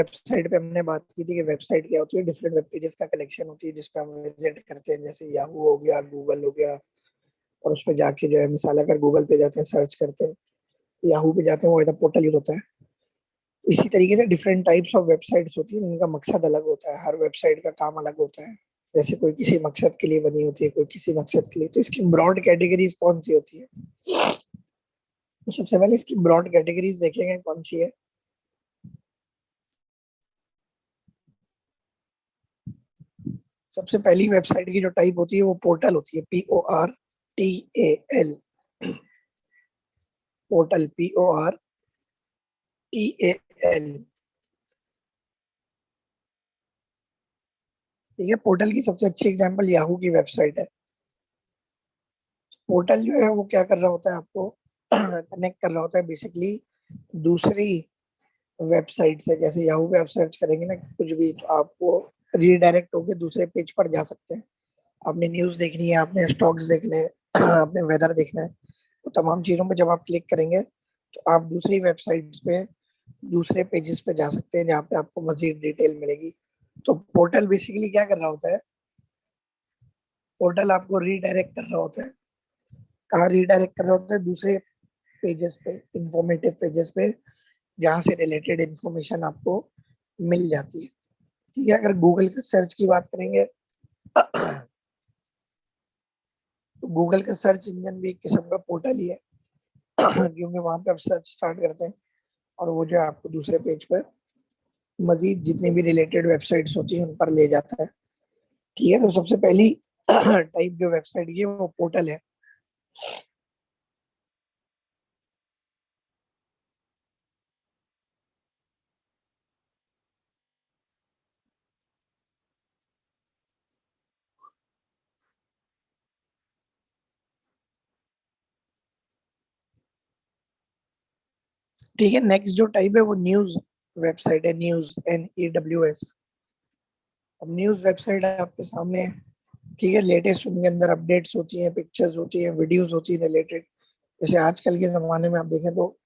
Website पे हमने बात की थी कि वेबसाइट क्या होती है, डिफरेंट वेब पेजेस का कलेक्शन होती है जिसपे हम विजिट करते हैं, जैसे याहू हो गया, गूगल हो गया। और उस पर जाके जो है मिसाल अगर गूगल पे जाते हैं सर्च करते हैं, याहू पे जाते हैं, वो एज पोर्टल यूज होता है। इसी तरीके से डिफरेंट टाइप्स ऑफ वेबसाइट्स होती हैं, उनका मकसद अलग होता है, हर वेबसाइट का काम अलग होता है। जैसे कोई किसी मकसद के लिए बनी होती है, कोई किसी मकसद के लिए। तो इसकी ब्रॉड कैटेगरीज कौन सी होती है? तो सबसे पहले इसकी ब्रॉड कैटेगरीज देखेंगे कौन सी है। सबसे पहली वेबसाइट की जो टाइप होती है वो पोर्टल होती है, PORTAL। Portal, PORTAL। ठीक है, पोर्टल की सबसे अच्छी एग्जांपल याहू की वेबसाइट है। पोर्टल जो है वो क्या कर रहा होता है, आपको कनेक्ट कर रहा होता है बेसिकली दूसरी वेबसाइट से। जैसे याहू पे आप सर्च करेंगे ना कुछ भी, तो आपको रीडायरेक्ट होकर दूसरे पेज पर जा सकते हैं। आपने न्यूज देखनी है, आपने स्टॉक्स देखने हैं, आपने वेदर देखना है, तो तमाम चीजों पे जब आप क्लिक करेंगे तो आप दूसरी वेबसाइट्स पे, दूसरे पेजेस पे जा सकते हैं जहाँ पे आपको मजीद डिटेल मिलेगी। तो पोर्टल बेसिकली क्या कर रहा होता है, पोर्टल आपको रीडायरेक्ट कर रहा होता है। कहाँ रीडायरेक्ट कर रहा होता है? दूसरे पेजेस पे, इंफॉर्मेटिव पेजेस पे, जहाँ से रिलेटेड इंफॉर्मेशन आपको मिल जाती है। ठीक है, अगर गूगल के सर्च की बात करेंगे तो गूगल का सर्च इंजन भी एक किस्म का पोर्टल ही है क्योंकि वहां पे आप सर्च स्टार्ट करते हैं और वो जो है आपको दूसरे पेज पर मजीद जितनी भी रिलेटेड वेबसाइट्स होती हैं उन पर ले जाता है। ठीक है, तो सबसे पहली टाइप जो वेबसाइट की है वो पोर्टल है। ठीक है, नेक्स्ट जो टाइप है वो न्यूज वेबसाइट है, न्यूज, NEWS। अब न्यूज वेबसाइट आपके सामने है। ठीक है, लेटेस्ट उनके अंदर अपडेट्स होती हैं, पिक्चर्स होती हैं, वीडियोस होती हैं रिलेटेड। जैसे आजकल के जमाने में आप देखें तो,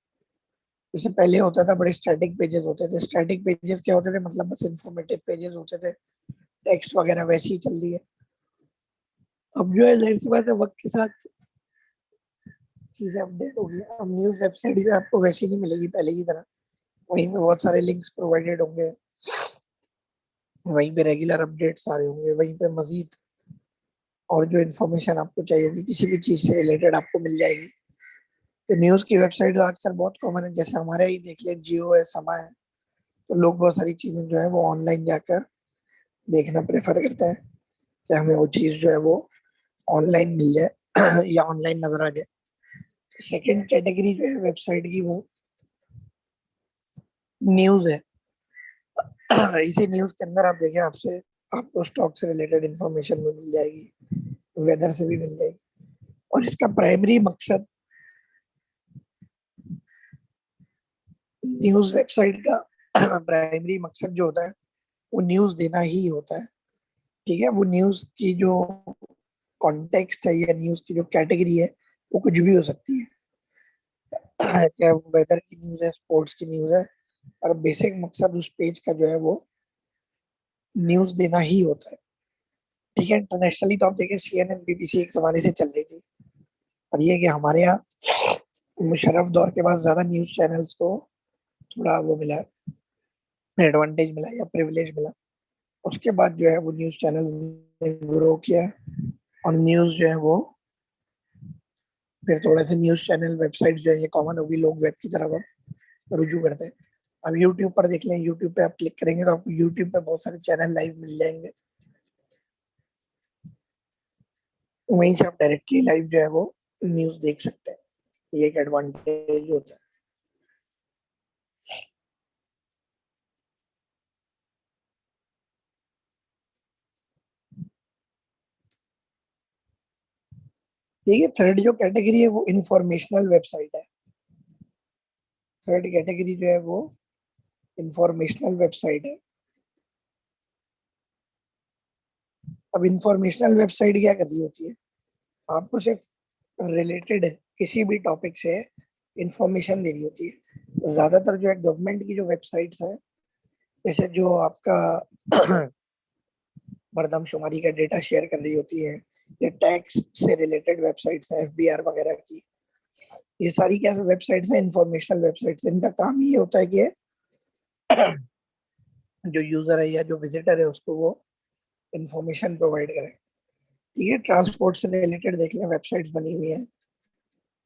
जैसे पहले होता था बड़े स्टैटिक पेजेस होते थे। स्टैटिक पेजेस क्या होते थे, मतलब बस इंफॉर्मेटिव पेजेस होते थे, टेक्स्ट वगैरह वैसी ही चल रही है। अब जो है जाहिर सी बात है, वक्त के साथ चीजें अपडेट होगी। अब न्यूज वेबसाइट जो है आपको वैसी नहीं मिलेगी पहले की तरह। वहीं पे बहुत सारे लिंक्स प्रोवाइडेड होंगे, वहीं पे रेगुलर अपडेट्स आ रहे होंगे, वहीं पे मजीद और जो इन्फॉर्मेशन आपको चाहिए होगी किसी भी चीज से रिलेटेड आपको मिल जाएगी। तो न्यूज की वेबसाइट आजकल बहुत कॉमन है। जैसे हमारे ही देख ले, जियो है, समा है। तो लोग बहुत सारी चीजें जो है वो ऑनलाइन जाकर देखना प्रेफर करते हैं कि हमें वो चीज जो है वो ऑनलाइन मिल जाए या ऑनलाइन नजर आ जाए। सेकंड कैटेगरी जो है वेबसाइट की वो न्यूज है। इसी न्यूज के अंदर आप देखें, आपसे आपको स्टॉक से रिलेटेड इंफॉर्मेशन भी मिल जाएगी, वेदर से भी मिल जाएगी। और इसका प्राइमरी मकसद, न्यूज वेबसाइट का प्राइमरी मकसद जो होता है वो न्यूज देना ही होता है। ठीक है, वो न्यूज की जो कॉन्टेक्स्ट है या न्यूज की जो कैटेगरी है वो कुछ भी हो सकती है। क्या वेदर की न्यूज है, स्पोर्ट्स की न्यूज है, और बेसिक मकसद उस पेज का जो है वो न्यूज देना ही होता है। ठीक है, इंटरनेशनली तो आप देखें CNN, BBC एक जमाने से चल रही थी। और ये कि हमारे यहाँ मुशर्रफ दौर के बाद ज्यादा न्यूज चैनल्स को थोड़ा वो मिला, एडवांटेज मिला या प्रिविलेज मिला। उसके बाद जो है वो न्यूज चैनल ने ग्रो किया और न्यूज जो है वो फिर थोड़े से न्यूज चैनल वेबसाइट जो है ये कॉमन होगी, लोग वेब की तरफ अब रुजू करते हैं। अब यूट्यूब पर देख लें, यूट्यूब पे आप क्लिक करेंगे तो आपको यूट्यूब पे बहुत सारे चैनल लाइव मिल जाएंगे। वहीं से आप डायरेक्टली लाइव जो है वो न्यूज देख सकते हैं। ये एक एडवांटेज होता है। ठीक है, थर्ड जो कैटेगरी है वो इंफॉर्मेशनल वेबसाइट है। थर्ड कैटेगरी जो है वो इंफॉर्मेशनल वेबसाइट है। अब इंफॉर्मेशनल वेबसाइट क्या कर रही होती है, आपको सिर्फ रिलेटेड किसी भी टॉपिक से इंफॉर्मेशन दे रही होती है। ज्यादातर जो है गवर्नमेंट की जो वेबसाइट्स है जैसे जो आपका मर्दमशुमारी का डेटा शेयर कर रही होती है, ये टैक्स से रिलेटेड वेबसाइट्स हैं, एफबीआर वगैरह की, ये सारी क्या वेबसाइट्स हैं, इंफॉर्मेशनल वेबसाइट्स। इनका काम ही ये होता है कि जो यूजर है या जो विजिटर है उसको वो इंफॉर्मेशन प्रोवाइड करें। ठीक है, ट्रांसपोर्ट से रिलेटेड देख लें, वेबसाइट्स बनी हुई हैं।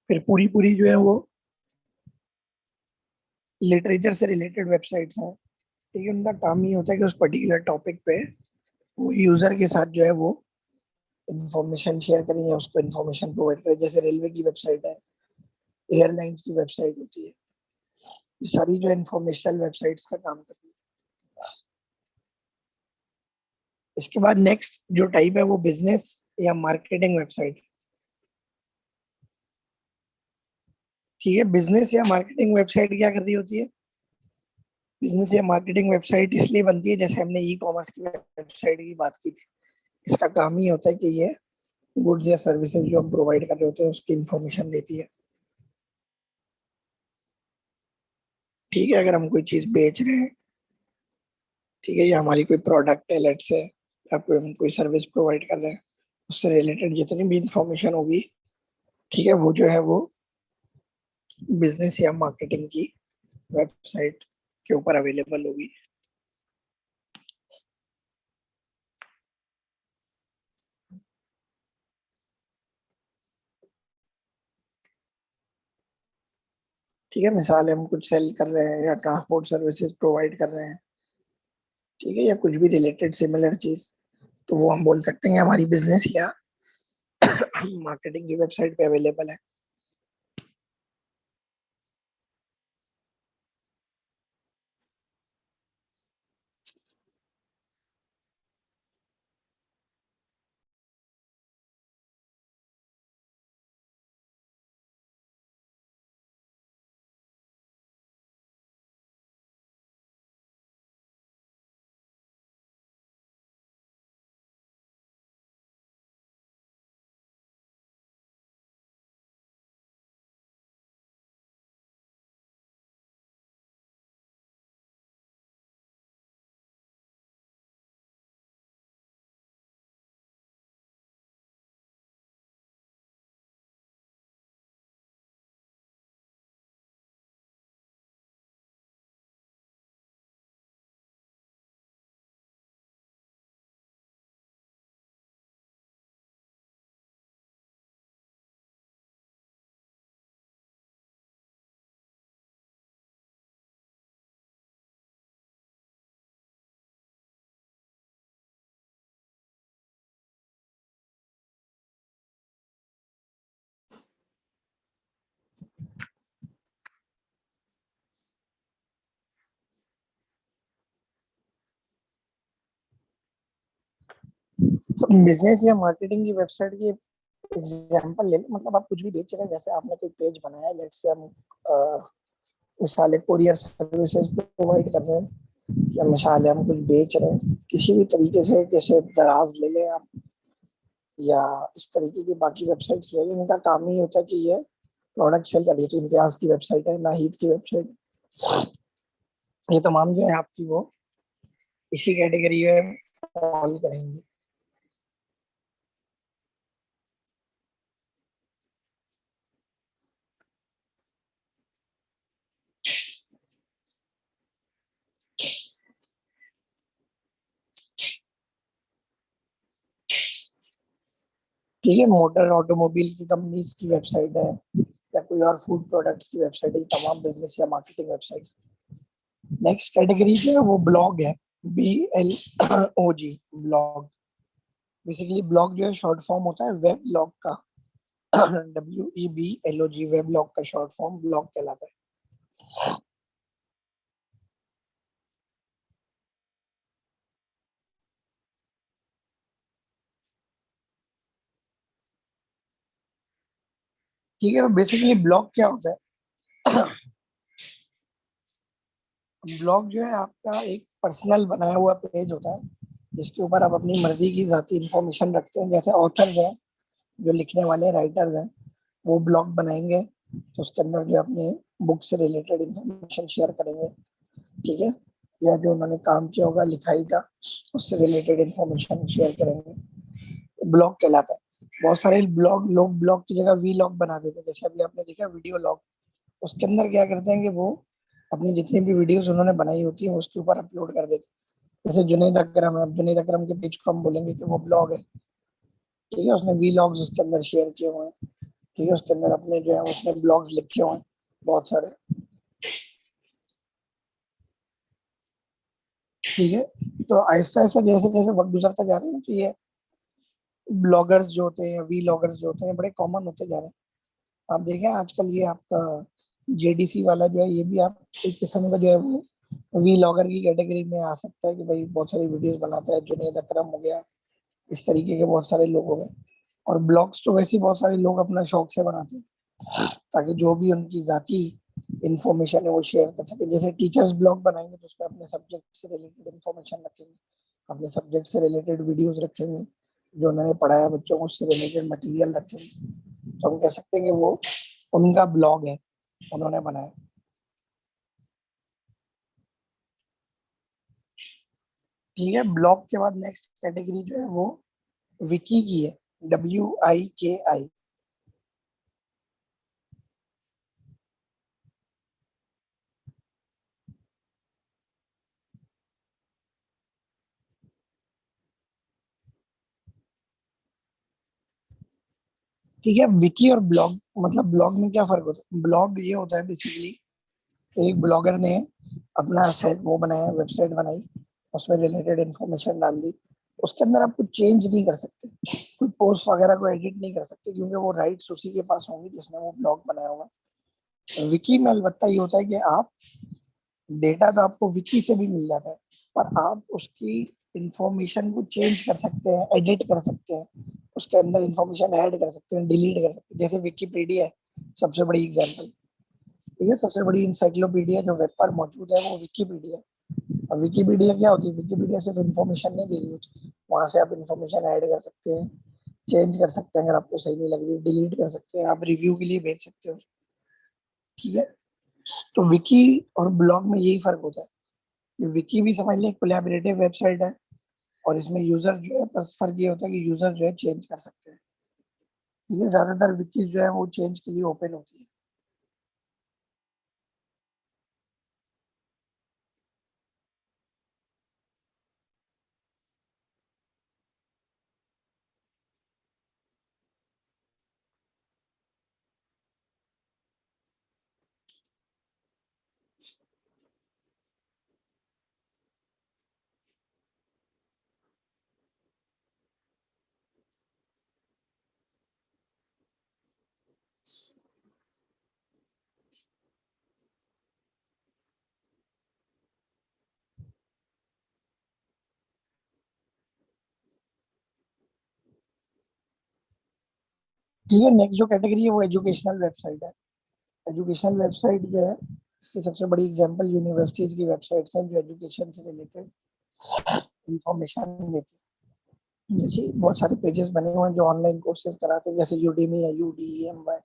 फिर पूरी पूरी जो है वो लिटरेचर से रिलेटेड वेबसाइट्स हैं। ठीक है, उनका काम ही होता है कि उस पर्टिकुलर टॉपिक पे वो यूजर के साथ जो है वो इंफॉर्मेशन शेयर करें या उसको इंफॉर्मेशन प्रोवाइड करें। जैसे रेलवे की वेबसाइट है, एयरलाइंस की वेबसाइट होती है, ये सारी जो इंफॉर्मेशनल वेबसाइट्स का काम करती है। इसके बाद नेक्स्ट जो टाइप है वो बिजनेस या मार्केटिंग वेबसाइट। ठीक है, बिजनेस या मार्केटिंग वेबसाइट क्या कर रही होती है? बिजनेस या मार्केटिंग वेबसाइट इसलिए बनती है, जैसे हमने ई कॉमर्स की वेबसाइट की बात की थी, इसका काम ही होता है कि ये गुड्स या सर्विसेज जो हम प्रोवाइड कर रहे होते हैं उसकी इंफॉर्मेशन देती है। ठीक है, अगर हम कोई चीज बेच रहे हैं, ठीक है, या हमारी कोई प्रोडक्ट है लेट्स से, या कोई हम कोई सर्विस प्रोवाइड कर रहे हैं, उससे रिलेटेड जितनी भी इंफॉर्मेशन होगी, ठीक है, वो जो है वो बिजनेस या मार्केटिंग की वेबसाइट के ऊपर अवेलेबल होगी। ठीक है, मिसाल है हम कुछ सेल कर रहे हैं या ट्रांसपोर्ट सर्विसेज प्रोवाइड कर रहे हैं, ठीक है, या कुछ भी रिलेटेड सिमिलर चीज, तो वो हम बोल सकते हैं हमारी बिजनेस या मार्केटिंग की वेबसाइट पे अवेलेबल है। तो बिजनेस या मार्केटिंग की वेबसाइट की एग्जांपल ले लें, मतलब आप कुछ भी बेच रहे हैं, जैसे आपने कोई पेज बनाया है, लेट्स से हम मिसाल है कोरियर सर्विसेज प्रोवाइड कर रहे हैं, या मिसाल है हम कुछ बेच रहे हैं किसी भी तरीके से, जैसे दराज ले लें आप, या इस तरीके की बाकी वेबसाइट्स ले लें, इनका काम ही होता है कि ये प्रोडक्ट सेल कर रही है। तो इम्तियाज की वेबसाइट है, नाहिद की वेबसाइट, ये तमाम जो है आपकी वो इसी कैटेगरी में फॉल करेंगी। ठीक है, मोटर ऑटोमोबाइल की कंपनीज की वेबसाइट है, या कोई और फूड प्रोडक्ट्स की वेबसाइट है, तमाम बिजनेस या मार्केटिंग वेबसाइट। नेक्स्ट कैटेगरी जो है वो ब्लॉग है, BLOG, ब्लॉग। बेसिकली ब्लॉग जो है शॉर्ट फॉर्म होता है वेब लॉग का, WEBLOG, वेब लॉग का शॉर्ट फॉर्म ब्लॉग कहलाता है। ठीक है, तो बेसिकली ब्लॉग क्या होता है? ब्लॉग जो है आपका एक पर्सनल बनाया हुआ पेज होता है, जिसके ऊपर आप अपनी मर्जी की जाती इंफॉर्मेशन रखते हैं। जैसे ऑथर्स हैं, जो लिखने वाले राइटर्स हैं, वो ब्लॉग बनाएंगे, तो उसके अंदर जो अपने बुक से रिलेटेड इंफॉर्मेशन शेयर करेंगे। ठीक है, या जो उन्होंने काम किया होगा लिखाई का, उससे रिलेटेड इंफॉर्मेशन शेयर करेंगे, ब्लॉग कहलाता है। बहुत सारे ब्लॉग लोग ब्लॉग की जगह वी लॉग बना देते हैं, जैसे अभी आपने देखा वीडियो लॉग। उसके अंदर क्या करते हैं कि वो अपनी जितनी भी वीडियोस उन्होंने बनाई होती है उसके ऊपर अपलोड कर देते हैं। जैसे जुनैद अकरम है, अब जुनैद अकरम के पेज को हम बोलेंगे कि वो ब्लॉग है, ठीक है, उसने वी लॉग्स उसके अंदर शेयर किए हुए हैं, ठीक है, उसके अंदर अपने जो है उसने ब्लॉग्स लिखे हुए हैं बहुत सारे, ठीक है। तो ऐसा ऐसा जैसे जैसे वक्त गुजरता जा रहा है तो ये ब्लॉगर्स जो होते हैं, वी लॉगर्स जो होते हैं, बड़े कॉमन होते जा रहे हैं। आप देखें आजकल ये आपका जेडीसी वाला जो है, ये भी आप एक किस्म का जो है वो वी लॉगर की कैटेगरी में आ सकता है कि भाई बहुत सारी वीडियोस बनाता है। जुनेद अकरम हो गया, इस तरीके के बहुत सारे लोग हो गए। और ब्लॉग्स तो वैसे ही बहुत सारे लोग अपना शौक से बनाते हैं, ताकि जो भी उनकी जाती इंफॉर्मेशन है वो शेयर कर सके। जैसे टीचर्स ब्लॉग बनाएंगे तो उसमें अपने सब्जेक्ट से रिलेटेड इंफॉर्मेशन रखेंगे, अपने सब्जेक्ट से रिलेटेड वीडियोस रखेंगे, जो उन्होंने पढ़ाया बच्चों को उससे रिलेटेड मटेरियल रखेंगे। तो हम कह सकते हैं कि वो उनका ब्लॉग है, उन्होंने बनाया, ठीक है। ब्लॉग के बाद नेक्स्ट कैटेगरी जो है वो विकी की है, WIKI। ठीक है, विकी और ब्लॉग, मतलब ब्लॉग में क्या फर्क होता है? ब्लॉग ये होता है बेसिकली, एक ब्लॉगर ने अपना साइट वो बनाया, वेबसाइट बनाई, उसमें रिलेटेड इंफॉर्मेशन डाल दी, उसके अंदर आप कुछ चेंज नहीं कर सकते, कोई पोस्ट वगैरह को एडिट नहीं कर सकते, क्योंकि वो राइट्स उसी के पास होंगे जिसने वो ब्लॉग बनाया होगा। विकी में अलबत्ता ये होता है कि आप डेटा तो आपको विकी से भी मिल जाता है, पर आप उसकी इंफॉर्मेशन को चेंज कर सकते हैं, एडिट कर सकते हैं, उसके अंदर इंफॉर्मेशन ऐड कर सकते हैं, डिलीट कर सकते हैं। जैसे विकीपीडिया है सबसे बड़ी एग्जांपल, ठीक है, सबसे बड़ी इंसाइक्लोपीडिया जो वेब पर मौजूद है वो विकीपीडिया है। और विकीपीडिया क्या होती है? विकीपीडिया सिर्फ इंफॉर्मेशन नहीं दे रही होती, वहां से आप इंफॉर्मेशन ऐड कर सकते हैं, चेंज कर सकते हैं, अगर आपको सही नहीं लग रही डिलीट कर सकते हैं, आप रिव्यू के लिए भेज सकते हो, ठीक है। तो विकी और ब्लॉग में यही फर्क होता है कि विकी भी समझ लें कोलैबोरेटिव वेबसाइट है, और इसमें यूजर जो है, बस फर्क ये होता है कि यूजर जो है चेंज कर सकते हैं, ठीक है। ज्यादातर विकी जो है वो चेंज के लिए ओपन होती है। ठीक है, नेक्स्ट जो कैटेगरी है वो एजुकेशनल वेबसाइट है। एजुकेशनल वेबसाइट जो है, इसकी सबसे बड़ी एग्जांपल यूनिवर्सिटीज की वेबसाइट्स हैं जो एजुकेशन से रिलेटेड इंफॉर्मेशन देती है। जैसे बहुत सारे पेजेस बने हुए हैं जो ऑनलाइन कोर्सेज कराते हैं, जैसे यूडीमी है, UDEMY,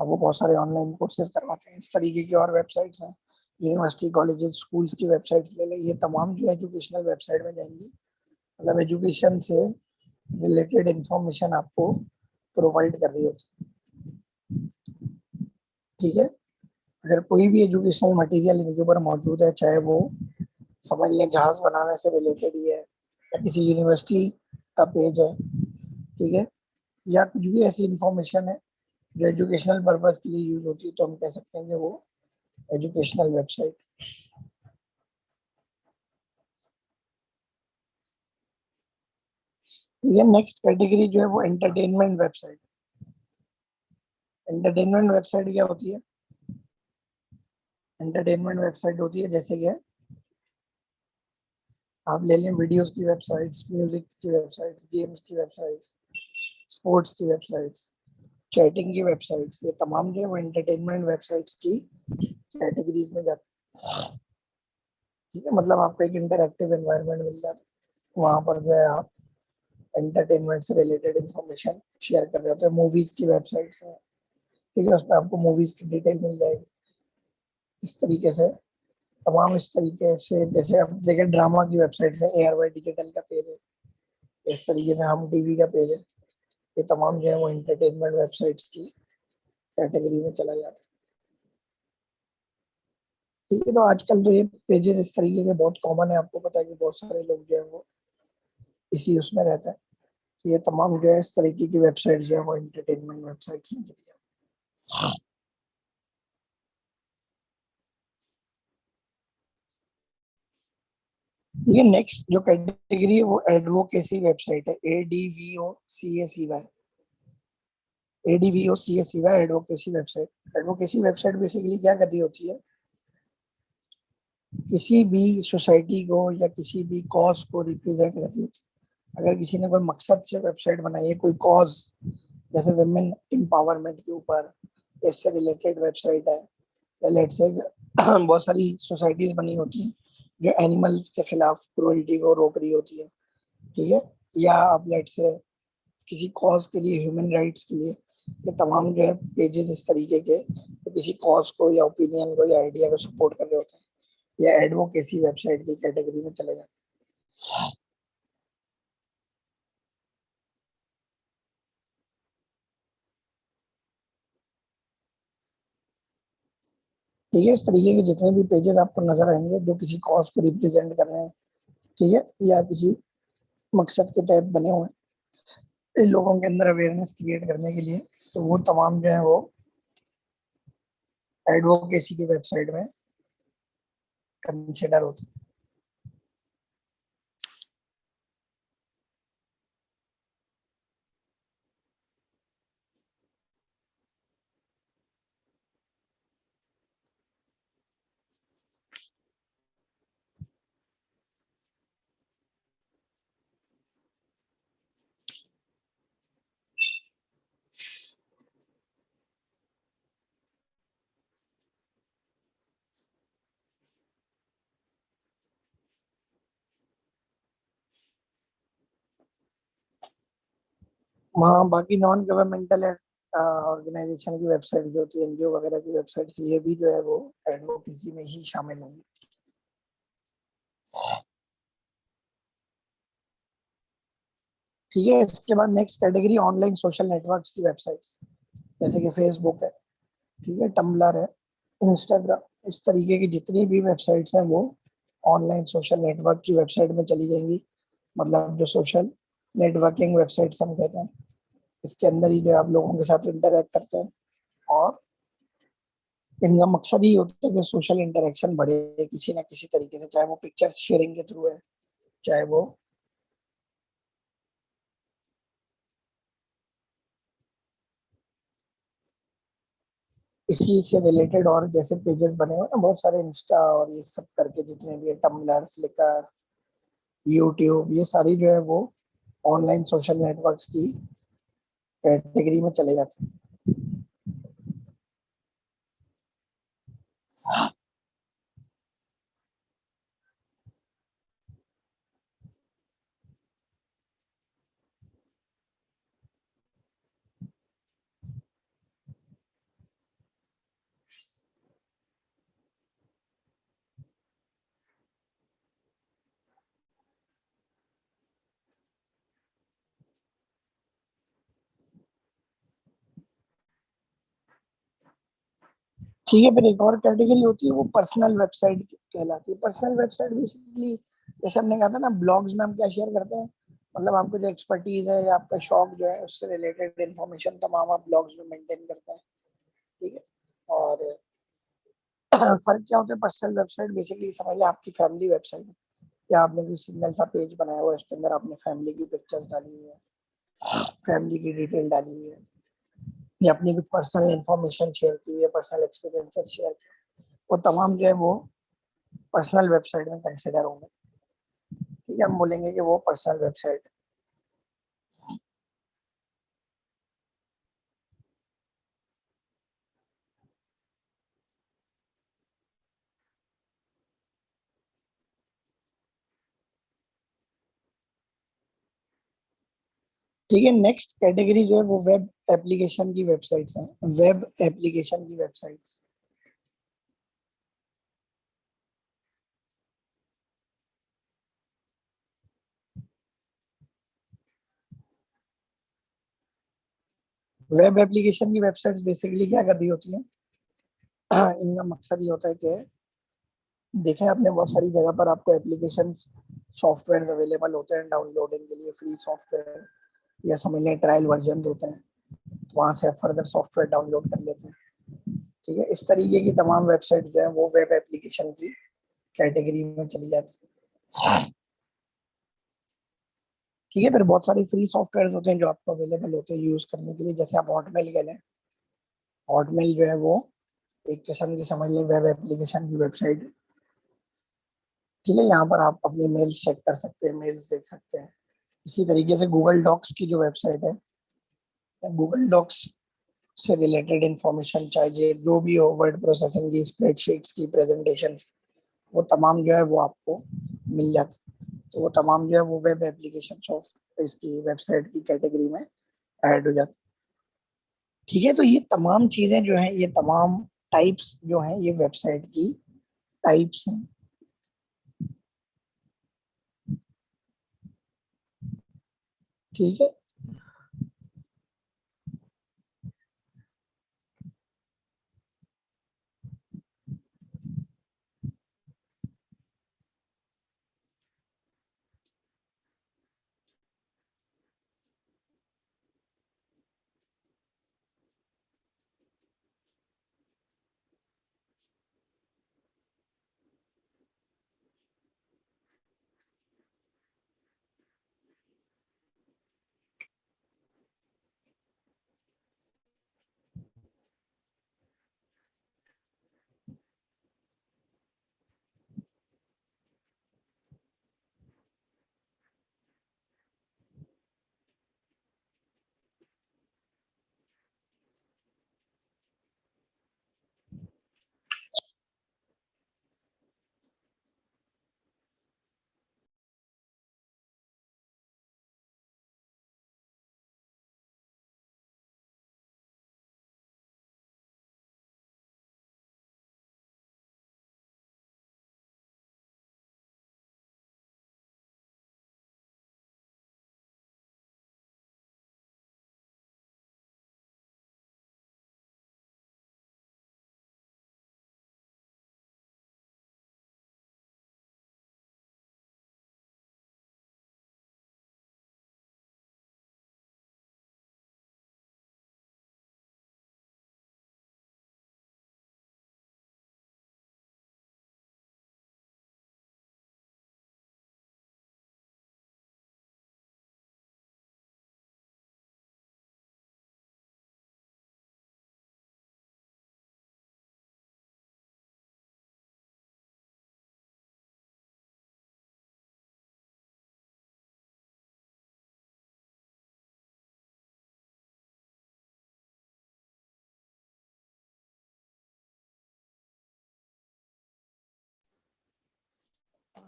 अब वो बहुत सारे ऑनलाइन कोर्सेज करवाते हैं। इस तरीके की और वेबसाइट्स हैं, यूनिवर्सिटी कॉलेजेस स्कूल्स की वेबसाइट्स ले लें, ये तमाम जो एजुकेशनल वेबसाइट में जाएंगी, मतलब एजुकेशन से रिलेटेड इंफॉर्मेशन आपको प्रोवाइड कर रही होती है, ठीक है। अगर कोई भी एजुकेशनल मटेरियल इनके ऊपर मौजूद है, चाहे वो समझ लें जहाज बनाने से रिलेटेड ही है, या किसी यूनिवर्सिटी का पेज है, ठीक है, या कुछ भी ऐसी इंफॉर्मेशन है जो एजुकेशनल पर्पज के लिए यूज होती है, तो हम कह सकते हैं कि वो एजुकेशनल वेबसाइट। ये नेक्स्ट कैटेगरी जो है वो एंटरटेनमेंट वेबसाइट। एंटरटेनमेंट वेबसाइट क्या होती है? एंटरटेनमेंट वेबसाइट होती है जैसे कि आप ले लें वीडियोस की वेबसाइट्स, म्यूजिक की वेबसाइट्स, गेम्स की वेबसाइट्स, स्पोर्ट्स की वेबसाइट्स, चैटिंग की वेबसाइट्स, ये तमाम जो है वो एंटरटेनमेंट वेबसाइट्स की कैटेगरीज में जाती है, ठीक है। मतलब आपको एक इंटरएक्टिव एनवायरनमेंट मिल जाता है, वहां पर जो है आप एंटरटेनमेंट से रिलेटेड इंफॉर्मेशन शेयर कर रहे होते हैं। मूवीज की वेबसाइट है, ठीक है, उसमें आपको मूवीज की डिटेल मिल जाएगी, इस तरीके से तमाम इस तरीके से, जैसे आप देखें ड्रामा की वेबसाइट है, ARY डिजिटल का पेज है, इस तरीके से हम टीवी का पेज है, ये तमाम जो है वो एंटरटेनमेंट वेबसाइट्स की कैटेगरी में चला जाता है। ठीक है, तो आजकल तो ये पेजेस इस तरीके के बहुत कॉमन है, आपको पता है कि बहुत सारे लोग जो है वो इसी उसमें रहते हैं। तो ये तमाम जो है इस तरीके की वेबसाइट जो है वो एंटरटेनमेंट वेबसाइट्स में चली जाती है। ये नेक्स्ट जो कैटेगरी है वो एडवोकेसी वेबसाइट है, ADVOCACY advocacy website. Advocacy website basically क्या कर रही होती है, किसी भी सोसाइटी को या किसी भी कॉज को रिप्रेजेंट कर रही होती है। अगर किसी ने कोई मकसद से वेबसाइट बनाई है, कोई कॉज, जैसे वुमेन एम्पावरमेंट के ऊपर, इससे रिलेटेड वेबसाइट है, या लेट से बहुत सारी सोसाइटीज बनी होती हैं जो एनिमल्स के खिलाफ क्रूअल्टी को रोक रही होती है। ठीक है, या आप लेट से किसी कॉज के लिए, ह्यूमन राइट्स के लिए, ये तमाम जो है पेजेस इस तरीके के तो किसी कॉज को या ओपिनियन को या आइडिया को सपोर्ट कर रहे होते हैं, या एडवोकेसी वेबसाइट की कैटेगरी में चले जाते हैं। ठीक है, इस तरीके के जितने भी पेजेस आपको नजर आएंगे जो किसी कॉज को रिप्रेजेंट कर रहे हैं, ठीक है, या किसी मकसद के तहत बने हुए हैं इन लोगों के अंदर अवेयरनेस क्रिएट करने के लिए, तो वो तमाम जो है वो एडवोकेसी की वेबसाइट में कंसिडर होते हैं। वहाँ बाकी नॉन गवर्नमेंटल ऑर्गेनाइजेशन की वेबसाइट जो होती है, NGO वगैरह की वेबसाइट, ये भी जो है वो एडवोकेसी में ही शामिल होंगी। ठीक है, इसके बाद next category online social networks की वेबसाइट्स, जैसे कि फेसबुक है, ठीक है, टम्बलर है, इंस्टाग्राम, इस तरीके की जितनी भी वेबसाइट्स हैं वो ऑनलाइन सोशल नेटवर्क की वेबसाइट में चली जाएंगी। मतलब जो सोशल नेटवर्किंग वेबसाइट्स हम कहते हैं, इसके अंदर ही जो है आप लोगों के साथ इंटरेक्ट करते हैं, और इनका मकसद ही होता है कि सोशल इंटरेक्शन बढ़े किसी ना किसी तरीके से, चाहे वो पिक्चर शेयरिंग के थ्रू है, चाहे वो इसी से रिलेटेड और जैसे पेजेस बने हुए हैं ना बहुत सारे, इंस्टा और ये सब करके जितने भी है, टम्बलर, फ्लिकर, यूट्यूब, ये सारी जो है वो ऑनलाइन सोशल नेटवर्क्स की कैटेगरी में चले जाते हैं। ठीक है, फिर एक और कैटेगरी होती है वो पर्सनल वेबसाइट कहलाती है। पर्सनल वेबसाइट बेसिकली, जैसे हमने कहा था ना, ब्लॉग्स में हम क्या शेयर करते हैं, मतलब आपको जो एक्सपर्टीज है या आपका शौक जो है उससे रिलेटेड इन्फॉर्मेशन तमाम आप ब्लॉग्स में मेंटेन करते हैं। ठीक है, और फर्क क्या होता है, पर्सनल वेबसाइट बेसिकली समझ लें आपकी फैमिली वेबसाइट है, या आपने कोई सिंगल सा पेज बनाया हुआ है, उसके अंदर आपने फैमिली की पिक्चर्स डाली हुई है, फैमिली की डिटेल डाली हुई है, या अपनी कुछ पर्सनल इन्फॉर्मेशन शेयर की हुई है, पर्सनल एक्सपीरियंसेस शेयर किए, वो तमाम जो है वो पर्सनल वेबसाइट में कंसिडर होंगे। ठीक है, हम बोलेंगे कि वो पर्सनल वेबसाइट है। ठीक है, नेक्स्ट कैटेगरी जो है वो वेब एप्लीकेशन की वेबसाइट्स हैं, वेब एप्लीकेशन की वेबसाइट्स। वेब एप्लीकेशन की वेबसाइट्स बेसिकली क्या कर रही होती हैं, इनका मकसद ये होता है कि देखें आपने बहुत सारी जगह पर आपको एप्लीकेशन सॉफ्टवेयर अवेलेबल होते हैं डाउनलोडिंग के लिए, फ्री सॉफ्टवेयर या समझ लें ट्रायल वर्जन होते हैं, तो वहां से फर्दर सॉफ्टवेयर डाउनलोड कर लेते हैं। ठीक है, इस तरीके की तमाम वेबसाइट जो है वो वेब एप्लीकेशन की कैटेगरी में चली जाती है। ठीक है, फिर बहुत सारे फ्री सॉफ्टवेयर होते हैं जो आपको अवेलेबल होते हैं यूज करने के लिए, जैसे आप हॉटमेल ले लें। हॉटमेल जो है वो एक किस्म की समझ लें वेब एप्लीकेशन की वेबसाइट। ठीक है, यहाँ पर आप अपनी मेल्स चेक कर सकते हैं, मेल्स देख सकते हैं। इसी तरीके से गूगल डॉक्स की जो वेबसाइट है, गूगल डॉक्स से रिलेटेड इंफॉर्मेशन चाहिए जो भी हो, वर्ड प्रोसेसिंग की, स्प्रेडशीट्स की, प्रेजेंटेशन, वो तमाम जो है वो आपको मिल जाती है। तो वो तमाम जो है वो वेब एप्लीकेशन ऑफ इसकी वेबसाइट की कैटेगरी में ऐड हो जाती है। ठीक है, तो ये तमाम चीजें जो हैं, ये तमाम टाइप्स जो हैं, ये वेबसाइट की टाइप्स हैं। ठीक है,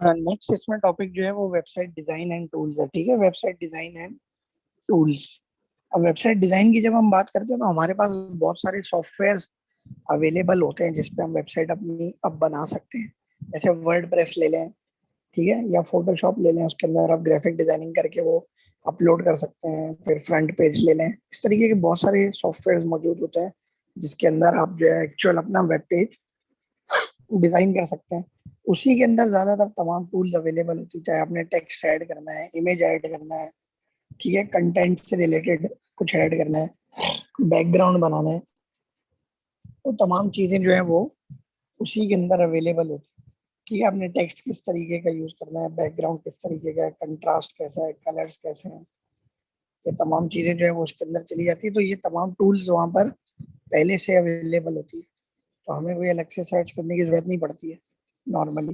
नेक्स्ट इसमें टॉपिक जो है वो वेबसाइट डिजाइन एंड टूल्स है। ठीक है, वेबसाइट डिजाइन एंड टूल्स। अब वेबसाइट डिजाइन की जब हम बात करते हैं तो हमारे पास बहुत सारे सॉफ्टवेयर्स अवेलेबल होते हैं जिसपे हम वेबसाइट अपनी अब बना सकते हैं। जैसे वर्ड प्रेस ले लें, ठीक है, या फोटोशॉप ले लें, उसके अंदर आप ग्राफिक डिजाइनिंग करके वो अपलोड कर सकते हैं। फिर फ्रंट पेज ले लें, इस तरीके के बहुत सारे सॉफ्टवेयर मौजूद होते हैं जिसके अंदर आप जो है एक्चुअल अपना वेब पेज डिजाइन कर सकते हैं। उसी के अंदर ज्यादातर तमाम टूल्स अवेलेबल होती है, चाहे आपने टेक्स्ट ऐड करना है, इमेज ऐड करना है, ठीक है, कंटेंट से रिलेटेड कुछ ऐड करना है, बैकग्राउंड बनाना है, वो तमाम चीजें जो है वो उसी के अंदर अवेलेबल होती है। ठीक है, आपने टेक्स्ट किस तरीके का यूज करना है, बैकग्राउंड किस तरीके का है, कंट्रास्ट कैसा है, कलर्स कैसे हैं, ये तमाम चीजें जो है वो उसके अंदर चली जाती है। तो ये तमाम टूल्स वहां पर पहले से अवेलेबल होती है, तो हमें कोई अलग से सर्च करने की जरूरत नहीं पड़ती है। नॉर्मली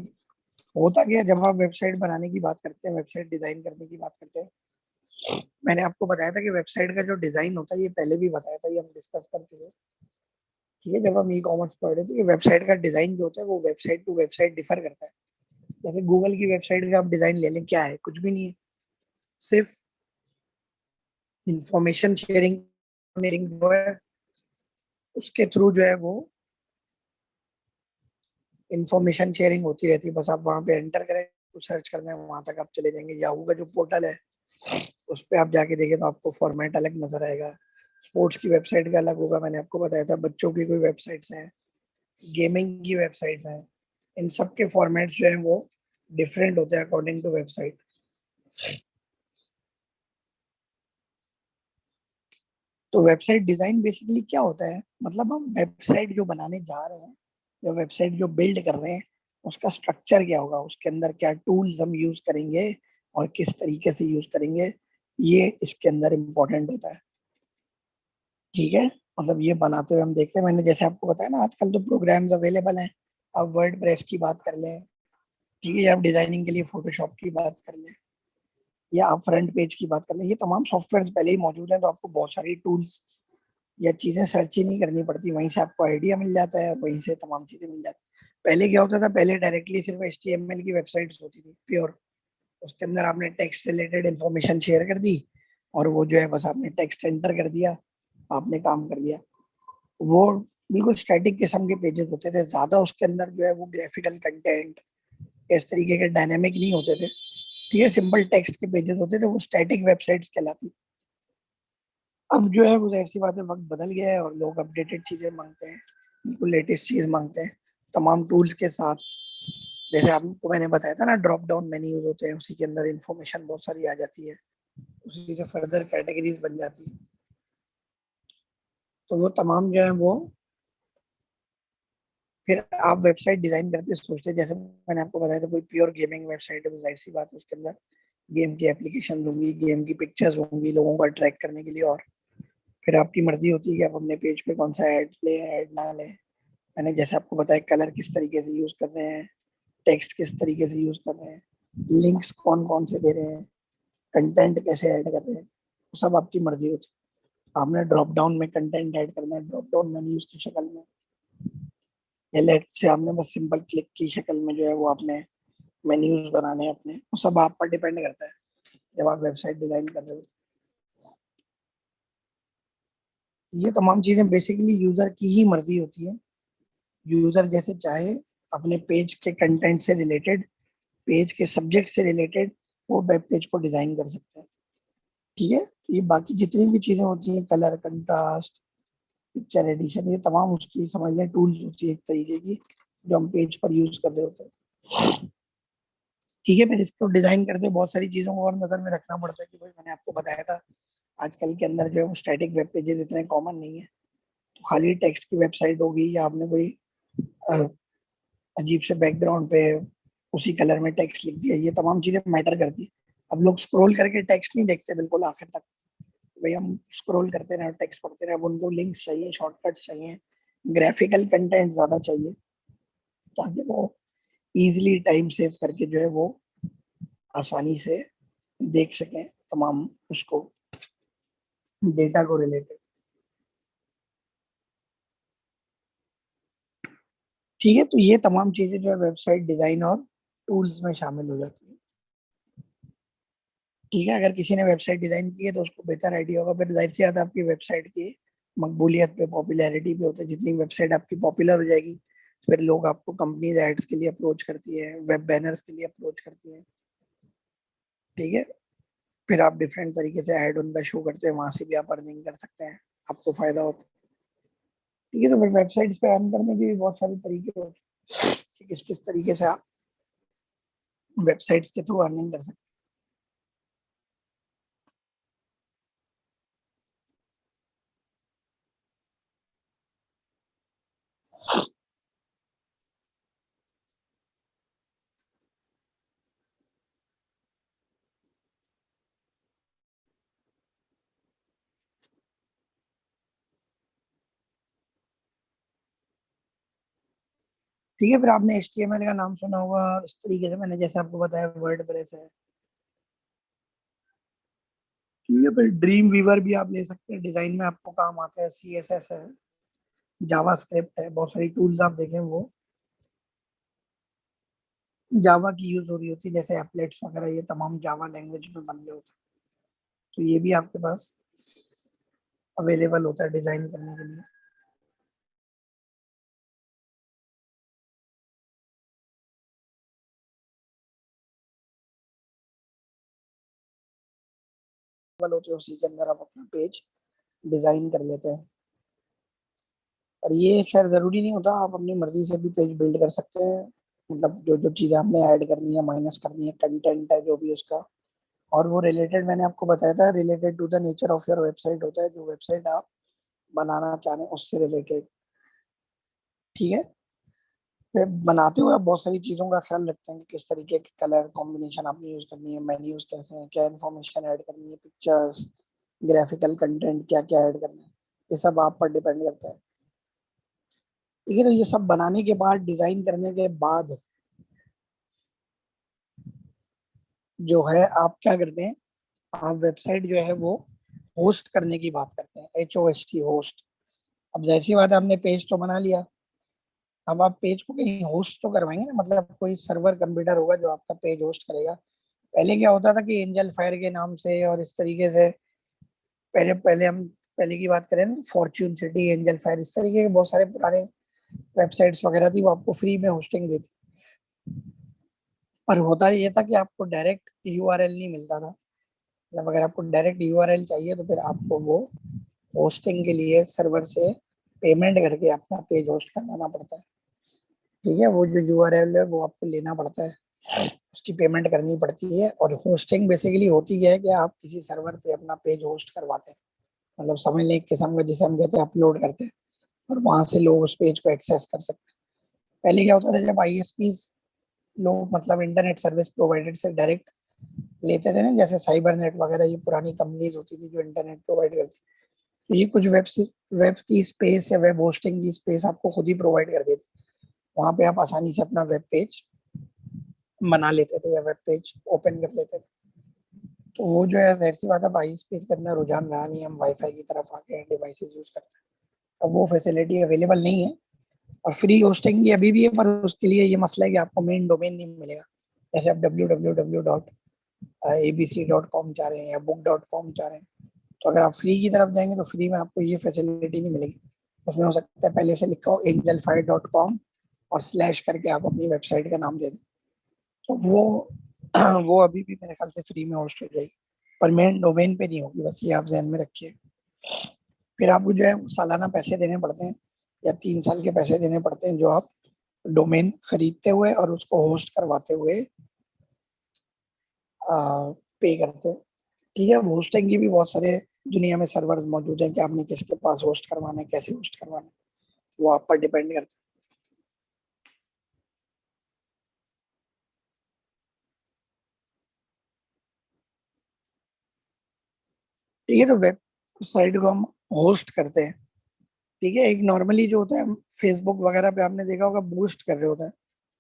होता क्या है, जब आप वेबसाइट बनाने की बात करते हैं, वेबसाइट डिजाइन करने की बात करते हैं, मैंने आपको बताया था कि वेबसाइट का जो डिजाइन होता है, ये पहले भी बताया था, ये हम डिस्कस कर चुके हैं। ठीक है, जब हम ई कॉमर्स पढ़ रहे थे कि वेबसाइट का डिजाइन जो होता है वो वेबसाइट टू वेबसाइट डिफर करता है। जैसे गूगल की वेबसाइट का आप डिजाइन ले लें, क्या है, कुछ भी नहीं है, सिर्फ इंफॉर्मेशन शेयरिंग जो है उसके थ्रू जो है वो इंफॉर्मेशन शेयरिंग होती रहती है। बस आप वहां पे एंटर करें, कुछ सर्च करना है, वहां तक आप चले जाएंगे। याहू का जो पोर्टल है उस पर आप जाके देखें तो आपको फॉर्मेट अलग नजर आएगा, स्पोर्ट्स की वेबसाइट का अलग होगा, मैंने आपको बताया था। बच्चों की कोई वेबसाइट्स हैं, गेमिंग की वेबसाइट्स हैं, इन सब के फॉर्मेट्स जो है वो डिफरेंट होते हैं अकॉर्डिंग टू वेबसाइट। तो वेबसाइट डिजाइन बेसिकली क्या होता है, मतलब हम वेबसाइट जो बनाने जा रहे हैं, या वेबसाइट जो बिल्ड कर रहे हैं, उसका स्ट्रक्चर क्या होगा, उसके अंदर क्या टूल्स हम यूज करेंगे और किस तरीके से यूज करेंगे, ये इसके अंदर इम्पोर्टेंट होता है। ठीक है, मतलब ये बनाते हुए हम देखते हैं। मैंने जैसे आपको बताया ना, आजकल तो प्रोग्राम्स अवेलेबल हैं। आप वर्ड प्रेस की बात कर लें, ठीक है, या आप डिजाइनिंग के लिए फोटोशॉप की बात कर लें, या आप फ्रंट पेज की बात कर लें, ये तमाम सॉफ्टवेयर पहले ही मौजूद हैं। तो आपको बहुत सारी टूल्स या चीजें सर्च ही नहीं करनी पड़ती, वहीं से आपको आइडिया मिल जाता है, वहीं से तमाम चीजें मिल जाती है। पहले क्या होता था, पहले डायरेक्टली सिर्फ HTML की वेबसाइट्स होती थी प्योर, उसके अंदर आपने टेक्स्ट रिलेटेड इंफॉर्मेशन शेयर कर दी, और वो जो है बस आपने टेक्स्ट एंटर कर दिया, आपने काम कर लिया। वो बिल्कुल स्टैटिक किस्म के पेजेस होते थे, ज्यादा उसके अंदर जो है वो ग्राफिकल कंटेंट इस तरीके के डायनेमिक नहीं होते थे। तो ये सिंपल टेक्स्ट के पेजेस होते थे, वो स्टैटिक वेबसाइट्स कहलाती। अब जो है वो जाहिर सी बात है, वक्त बदल गया है और लोग अपडेटेड चीजें मांगते हैं, बिल्कुल लेटेस्ट चीज मांगते हैं, तमाम टूल्स के साथ। जैसे आपको मैंने बताया था ना, ड्रॉप डाउन मेन्यूज होते हैं, उसी के अंदर इंफॉर्मेशन बहुत सारी आ जाती है, उसी से फर्दर कैटेगरीज बन जाती है। तो वो तमाम जो है वो, फिर आप वेबसाइट डिजाइन करते सोचते, जैसे मैंने आपको बताया था, कोई प्योर गेमिंग वेबसाइट है तो जाहिर सी बात है उसके अंदर गेम की एप्लीकेशन होंगी, गेम की पिक्चर्स होंगी लोगों को अट्रैक्ट करने के लिए। और फिर आपकी मर्जी होती है कि आप अपने पेज पे कौन सा ऐड ले, ऐड ना ले। मैंने जैसे आपको बताया, कलर किस तरीके से यूज कर रहे हैं, टेक्स्ट किस तरीके से यूज कर रहे हैं, लिंक्स कौन कौन से दे रहे हैं, कंटेंट कैसे ऐड कर रहे हैं, वो सब आपकी मर्जी होती है। आपने ड्रॉप डाउन में कंटेंट ऐड करना है, ड्रॉप डाउन मेन्यूज की शक्ल में, या लेट से आपने बस सिंपल क्लिक की शक्ल में जो है वो आपने मेन्यूज बनाने हैं अपने, वो सब आप पर डिपेंड करता है जब आप वेबसाइट डिजाइन कर रहे हो। ये तमाम चीजें बेसिकली यूजर की ही मर्जी होती है। यूजर जैसे चाहे अपने पेज के कंटेंट से रिलेटेड, पेज के सब्जेक्ट से रिलेटेड वो वेब पेज को डिजाइन कर सकते हैं। ठीक है, ये बाकी जितनी भी चीजें होती हैं, कलर, कंट्रास्ट, पिक्चर एडिशन, ये तमाम उसकी समझ लें टूल्स होती है एक तरीके की, जो हम पेज पर यूज कर रहे होते हैं। ठीक है, फिर इसको डिजाइन करते हुए बहुत सारी चीजों को और नजर में रखना पड़ता है कि भाई, मैंने आपको बताया था आजकल के अंदर जो है वो स्टैटिक वेब पेजेस इतने कॉमन नहीं है। तो खाली टेक्स्ट की वेबसाइट होगी, या आपने कोई अ, अजीब से बैकग्राउंड पे उसी कलर में टेक्स्ट लिख दिया, ये तमाम चीजें मैटर करती है। अब लोग स्क्रॉल करके टेक्स्ट नहीं देखते बिल्कुल आखिर तक, भाई हम स्क्रॉल करते रहे, टेक्स्ट पढ़ते रहे। अब उनको लिंक्स चाहिए, शॉर्टकट्स चाहिए, ग्राफिकल कंटेंट ज्यादा चाहिए, ताकि वो इजिली टाइम सेव करके जो है वो आसानी से देख सकें तमाम उसको, डेटा को रिलेटेड। ठीक है, तो ये तमाम चीजें जो है वेबसाइट डिजाइन और टूल्स में शामिल हो जाती है। ठीक है, अगर किसी ने वेबसाइट डिजाइन की है तो उसको बेहतर आइडिया होगा, फिर जाहिर सी बात है आपकी वेबसाइट की मकबूलियत पे, पॉपुलैरिटी पे होता है। जितनी वेबसाइट आपकी पॉपुलर हो जाएगी, फिर लोग आपको कंपनीज एड्स के लिए अप्रोच करती है, वेब बैनर्स के लिए अप्रोच करती है। ठीक है, फिर आप डिफरेंट तरीके से ऐड उनका शो करते हैं, वहां से भी आप अर्निंग कर सकते हैं, आपको फायदा होता है। ठीक है, तो फिर वेबसाइट्स पे अर्न करने के भी बहुत सारे तरीके होते हैं कि किस किस तरीके से आप वेबसाइट्स के थ्रू अर्निंग कर सकते हैं। ठीक है, फिर आपने HTML का नाम सुना होगा, इस तरीके से मैंने जैसे आपको बताया वर्ड प्रेस है। ठीक है, फिर ड्रीम वीवर भी आप ले सकते हैं, डिजाइन में आपको काम आता है। CSS है, जावा स्क्रिप्ट है, बहुत सारी टूल्स आप देखें वो जावा की यूज हो रही होती है, जैसे एप्लेट्स वगैरह, ये तमाम जावा लैंग्वेज में बन रहे होते हैं। तो ये भी आपके पास अवेलेबल होता है डिजाइन करने के लिए। अवेलेबल होते हैं, उसी के अंदर आप अपना पेज डिजाइन कर लेते हैं। और ये खैर जरूरी नहीं होता, आप अपनी मर्जी से भी पेज बिल्ड कर सकते हैं। मतलब जो जो चीजें आपने ऐड करनी है, माइनस करनी है, कंटेंट है जो भी उसका, और वो रिलेटेड, मैंने आपको बताया था, related to the nature of your website होता है, जो वेबसाइट आप बनाना चाह रहे हैं उससे रिलेटेड। ठीक है। फिर बनाते हुए आप बहुत सारी चीजों का ख्याल रखते हैं कि किस तरीके के कलर कॉम्बिनेशन आपने यूज करनी है, मेन्यूज कैसे हैं, क्या इन्फॉर्मेशन ऐड करनी है, पिक्चर्स, ग्राफिकल कंटेंट क्या क्या ऐड करना है, ये सब आप पर डिपेंड करता है। ठीक है। तो ये सब बनाने के बाद, डिजाइन करने के बाद जो है आप क्या करते हैं, आप वेबसाइट जो है वो होस्ट करने की बात करते हैं, HOST, होस्ट। अब जाहिर सी बात है, आपने पेज तो बना लिया, अब आप पेज को कहीं होस्ट तो करवाएंगे ना, मतलब कोई सर्वर कंप्यूटर होगा जो आपका पेज होस्ट करेगा। पहले क्या होता था कि एंजल फायर के नाम से और इस तरीके से, पहले पहले हम पहले की बात करें, फॉर्च्यून सिटी, एंजल फायर, इस तरीके के बहुत सारे पुराने वेबसाइट्स वगैरह थी, वो आपको फ्री में होस्टिंग देती। पर होता ये था कि आपको डायरेक्ट यूआरएल नहीं मिलता था। मतलब अगर आपको डायरेक्ट यूआरएल चाहिए तो फिर आपको वो होस्टिंग के लिए सर्वर से पेमेंट करके अपना पेज होस्ट करवाना पड़ता है। ठीक है। वो जो यूआरएल है वो आपको लेना पड़ता है, उसकी पेमेंट करनी पड़ती है। और होस्टिंग बेसिकली होती है कि आप किसी सर्वर पे अपना पेज होस्ट करवाते हैं। मतलब समझ लें, एक किस्म का जिसे हम कहते हैं अपलोड करते हैं, और वहां से लोग उस पेज को एक्सेस कर सकते हैं। पहले क्या होता था, जब आईएसपी लोग, मतलब इंटरनेट सर्विस प्रोवाइडर से डायरेक्ट लेते थे ना, जैसे साइबर नेट वगैरह, ये पुरानी कंपनीज होती थी जो इंटरनेट प्रोवाइड करती, तो ये कुछ वेब की स्पेस या वेब होस्टिंग की स्पेस आपको खुद ही प्रोवाइड कर देती। वहां पे आप आसानी से अपना वेब पेज बना लेते थे या वेब पेज ओपन कर लेते थे। तो वो जो है, जाहिर सी बात है, आई स्पेस का इतना रुझान रहा नहीं, हम वाईफाई की तरफ आके डिवाइसेज यूज करते हैं। अब वो फैसिलिटी अवेलेबल नहीं है। और फ्री होस्टिंग भी अभी भी है, पर उसके लिए ये मसला है कि आपको मेन डोमेन नहीं मिलेगा। जैसे आप www.abc.com चाह रहे हैं या book.com चाह रहे हैं, तो अगर आप फ्री की तरफ जाएंगे तो फ्री में आपको ये फैसिलिटी नहीं मिलेगी। उसमें हो सकता है पहले से लिखा हो angelfire.com और स्लैश करके आप अपनी वेबसाइट का नाम दे दें, तो वो वो अभी भी मेरे ख्याल से फ्री में होस्ट हो जाएगी, पर मेन डोमेन पे नहीं होगी। बस ये आप ध्यान में रखिए। फिर आपको जो है सालाना पैसे देने पड़ते हैं, या 3 साल के पैसे देने पड़ते हैं, जो आप डोमेन खरीदते हुए और उसको होस्ट करवाते हुए पे करते हैं। ठीक है। होस्टिंग की भी बहुत सारे दुनिया में सर्वर्स मौजूद हैं कि आपने किसके पास होस्ट करवाना है, कैसे होस्ट करवाना है, वो आप पर डिपेंड करता है। ठीक है। तो वेबसाइट को हम होस्ट करते हैं। ठीक है। एक नॉर्मली जो होता है, हम फेसबुक वगैरह पे आपने देखा होगा बूस्ट कर रहे होते हैं।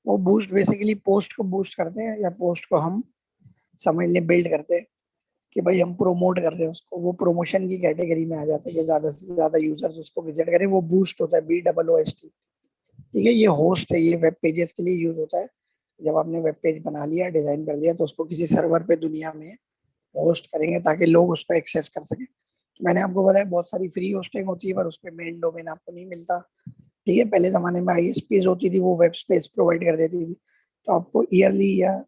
वो बूस्ट बेसिकली पोस्ट को बूस्ट करते हैं, या पोस्ट को हम समझ लें बिल्ड करते हैं कि भाई हम प्रोमोट कर रहे हैं उसको, वो प्रमोशन की कैटेगरी में आ जाता है कि ज्यादा से ज्यादा यूजर्स उसको विजिट करें, वो बूस्ट होता है, BOOST। ठीक है। ये होस्ट है, ये वेब पेजेस के लिए यूज होता है। जब आपने वेब पेज बना लिया, डिजाइन कर लिया, तो उसको किसी सर्वर पे दुनिया में होस्ट करेंगे ताकि लोग उसको एक्सेस कर सकें। तो मैंने आपको बताया बहुत सारी फ्री होस्टिंग होती है, पर उस पर मेन डोमेन आपको नहीं मिलता। ठीक है। पहले जमाने में आईएसपीज होती थी, वो वेब स्पेस प्रोवाइड कर देती थी, तो आपको ईयरली या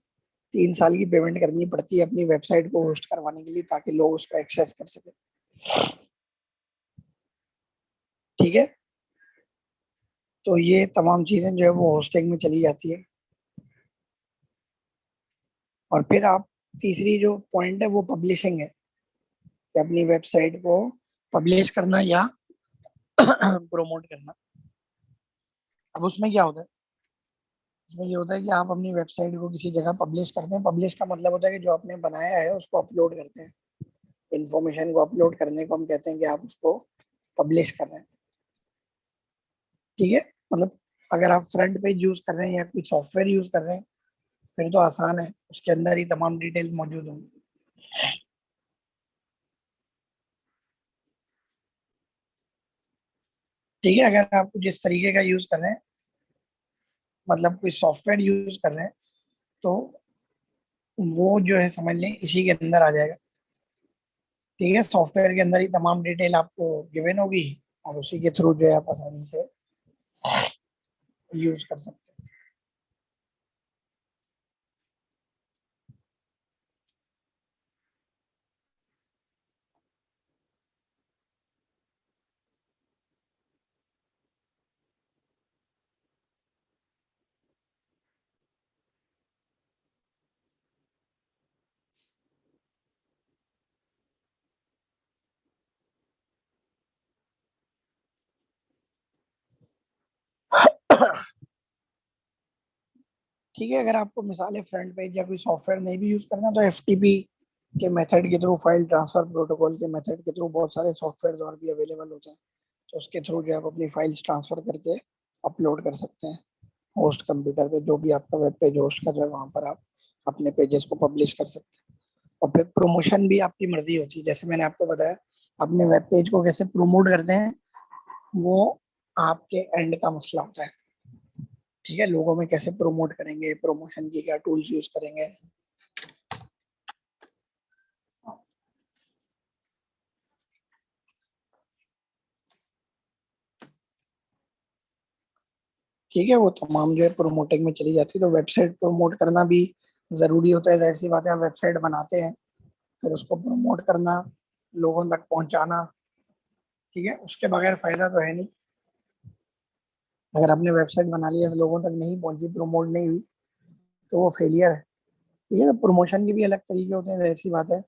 3 साल की पेमेंट करनी पड़ती है अपनी वेबसाइट को होस्ट करवाने के लिए, ताकि लोग उसको एक्सेस कर सके। ठीक है। तो ये तमाम चीजें जो है वो होस्टिंग में चली जाती है। और फिर आप, तीसरी जो पॉइंट है वो पब्लिशिंग है, कि अपनी वेबसाइट को पब्लिश करना या प्रोमोट करना। अब उसमें क्या होता है, उसमें ये होता है कि आप अपनी वेबसाइट को किसी जगह पब्लिश करते हैं। पब्लिश का मतलब होता है कि जो आपने बनाया है उसको अपलोड करते हैं। इंफॉर्मेशन को अपलोड करने को हम कहते हैं कि आप उसको पब्लिश कर रहे हैं। ठीक है। मतलब अगर आप फ्रंट पेज यूज कर रहे हैं या कोई सॉफ्टवेयर यूज कर रहे हैं, फिर तो आसान है, उसके अंदर ही तमाम डिटेल मौजूद होंगी। ठीक है। अगर आप जिस तरीके का यूज कर रहे हैं, मतलब कोई सॉफ्टवेयर यूज कर रहे हैं, तो वो जो है समझ लें इसी के अंदर आ जाएगा। ठीक है। सॉफ्टवेयर के अंदर ही तमाम डिटेल आपको गिवन होगी, और उसी के थ्रू जो है आप आसानी से यूज कर सकते हैं। ठीक है, अगर आपको मिसाल है फ्रंट पेज या कोई सॉफ्टवेयर नहीं भी यूज करना तो एफटीपी के मेथड के थ्रू, फाइल ट्रांसफर प्रोटोकॉल के मेथड के थ्रू बहुत सारे सॉफ्टवेयर और भी अवेलेबल होते हैं। तो उसके थ्रू जो है आप अपनी फाइल्स ट्रांसफर करके अपलोड कर सकते हैं होस्ट कंप्यूटर पे, जो भी आपका वेब पेज होस्ट कर रहे हैं वहां पर आप अपने पेजेस को पब्लिश कर सकते हैं। और फिर प्रमोशन भी आपकी मर्जी होती है, जैसे मैंने आपको बताया अपने वेब पेज को कैसे प्रमोट करते हैं वो आपके एंड का मसला होता है। ठीक है, लोगों में कैसे प्रमोट करेंगे, प्रमोशन की क्या टूल्स यूज करेंगे। ठीक है, वो तमाम जो है प्रमोटिंग में चली जाती है। तो वेबसाइट प्रमोट करना भी जरूरी होता है, जाहिर सी बात है। आप वेबसाइट बनाते हैं, फिर उसको प्रमोट करना, लोगों तक पहुंचाना, ठीक है, उसके बगैर फायदा तो है नहीं। अगर आपने वेबसाइट बना लिया तो लोगों तक नहीं पहुंची, प्रमोट नहीं हुई, तो वो फेलियर है। ठीक है, तो प्रमोशन के भी अलग तरीके होते हैं, जाहिर सी बात है।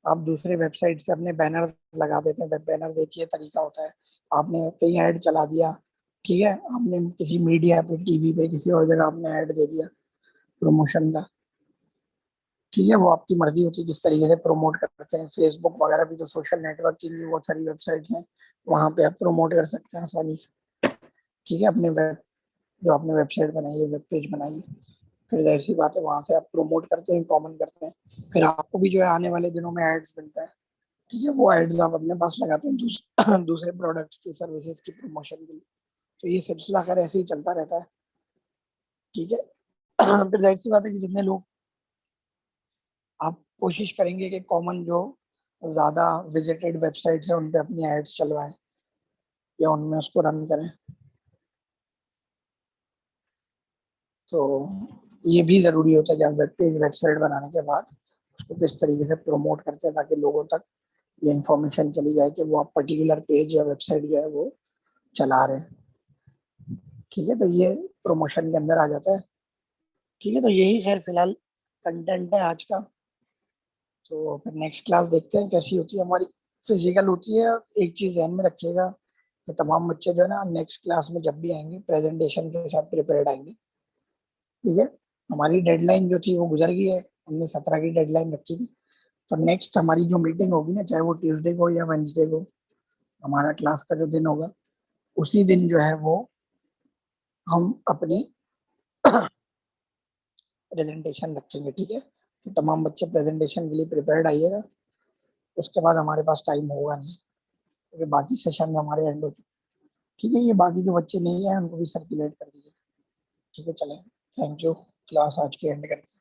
आप दूसरे वेबसाइट पे अपने बैनर्स लगा देते हैं, वेब बैनर्स एक ये तरीका होता है। आपने कहीं ऐड चला दिया, ठीक है, आपने किसी मीडिया पे, टीवी पे, किसी और जगह आपने ऐड दे दिया प्रमोशन का। ठीक है, वो आपकी मर्जी होती है किस तरीके से प्रमोट करते हैं। फेसबुक वगैरह भी तो सोशल नेटवर्क की भी बहुत सारी वेबसाइट्स हैं, वहां पे आप प्रमोट कर सकते हैं आसानी से। ठीक है, अपने वेब, जो आपने वेबसाइट बनाई है, वेब पेज बनाई है, फिर जाहिर सी बात है वहां से आप प्रमोट करते हैं, कॉमन करते हैं। फिर आपको भी जो है आने वाले दिनों में एड्स मिलता है। ठीक है, वो एड्स आप अपने पास लगाते हैं दूसरे प्रोडक्ट्स की, सर्विसेज की प्रमोशन के लिए। तो ये सिलसिला खैर ऐसे ही चलता रहता है। ठीक है, फिर जाहिर सी बात है कि जितने लोग, आप कोशिश करेंगे कि कॉमन जो ज्यादा विजिटेड वेबसाइट्स हैं उन पे अपनी एड्स चलवाएं या उनमें उसको रन करें। तो ये भी जरूरी होता है कि आप वेब पेज, वेबसाइट बनाने के बाद उसको किस तरीके से प्रमोट करते हैं ताकि लोगों तक ये इंफॉर्मेशन चली जाए कि वो आप पर्टिकुलर पेज या वेबसाइट जो है वो चला रहे हैं। ठीक है, तो ये प्रमोशन के अंदर आ जाता है। ठीक है, तो यही खैर फिलहाल कंटेंट है आज का। तो फिर नेक्स्ट क्लास देखते हैं कैसी होती है हमारी। फिजिकल होती है। एक चीज ध्यान में रखिएगा कि तमाम बच्चे जो है ना नेक्स्ट क्लास में जब भी आएंगे प्रेजेंटेशन के साथ प्रिपेयर्ड आएंगे। ठीक है, हमारी डेडलाइन जो थी वो गुजर गई है, हमने 17 की डेडलाइन रखी थी। तो नेक्स्ट हमारी जो मीटिंग होगी ना, चाहे वो ट्यूसडे को या वेंसडे को, हमारा क्लास का जो दिन होगा उसी दिन जो है वो हम अपनी प्रेजेंटेशन रखेंगे। ठीक है, तो तमाम बच्चे प्रेजेंटेशन के लिए प्रिपेयर्ड आइएगा। उसके बाद हमारे पास टाइम होगा नहीं, क्योंकि बाकी सेशन हमारे एंड हो चुके। ठीक है, ये बाकी जो बच्चे नहीं है उनको भी सर्कुलेट कर दीजिए। ठीक है, चलें, थैंक यू। क्लास आज की एंड करते हैं।